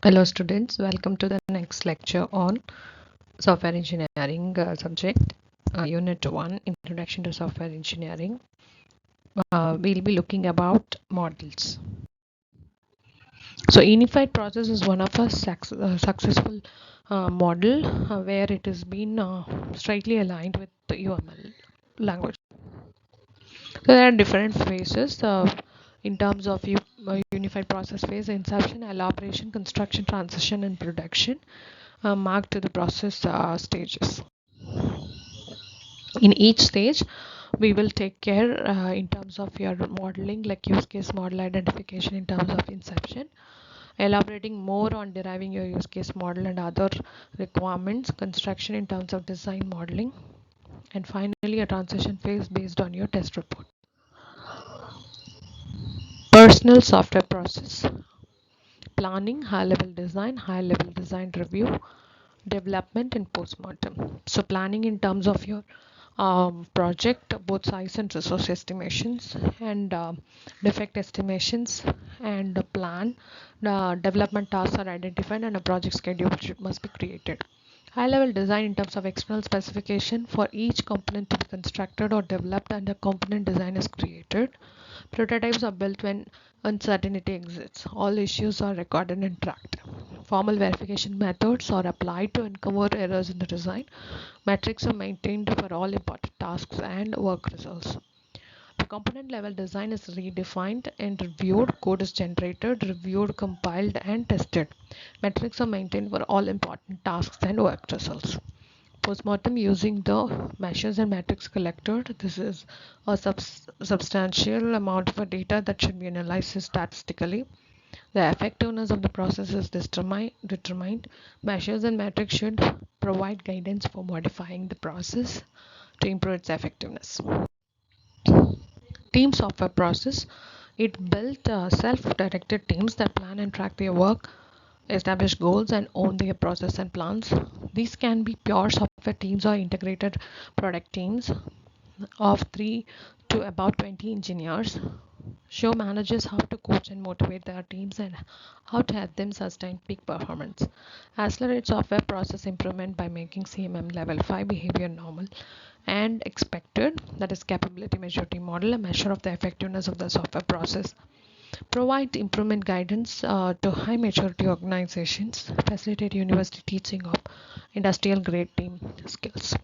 Hello students, welcome to the next lecture on software engineering subject, unit 1, introduction to software engineering. We'll be looking about models. So unified process is one of a successful model where it has been strictly aligned with the UML language. So there are different phases in terms of unified process phase: inception, elaboration, construction, transition, and production. Marked to the process stages. In each stage, we will take care in terms of your modeling, like use case model identification in terms of inception, elaborating more on deriving your use case model and other requirements, construction in terms of design modeling, and finally a transition phase based on your test report. Personal software process: planning, high level design review, development, and postmortem. So planning in terms of your project, both size and resource estimations, and defect estimations, and the plan. The development tasks are identified and a project schedule must be created. High level design in terms of external specification for each component to be constructed or developed, and a component design is created. Prototypes are built when uncertainty exists. All issues are recorded and tracked. Formal verification methods are applied to uncover errors in the design. Metrics are maintained for all important tasks and work results. The component level design is redefined and reviewed. Code is generated, reviewed, compiled, and tested. Metrics are maintained for all important tasks and work results. Postmortem: using the measures and metrics collected. This is a substantial amount of data that should be analyzed statistically. The effectiveness of the process is determined. Measures and metrics should provide guidance for modifying the process to improve its effectiveness. Team software process: it built self-directed teams that plan and track their work, establish goals, and own their process and plans. These can be pure software teams or integrated product teams of 3 to about 20 engineers. Show managers how to coach and motivate their teams and how to help them sustain peak performance. Accelerate software process improvement by making CMM level 5 behavior normal and expected, that is capability maturity model, a measure of the effectiveness of the software process. Provide improvement guidance to high maturity organizations. Facilitate university teaching of industrial grade team skills.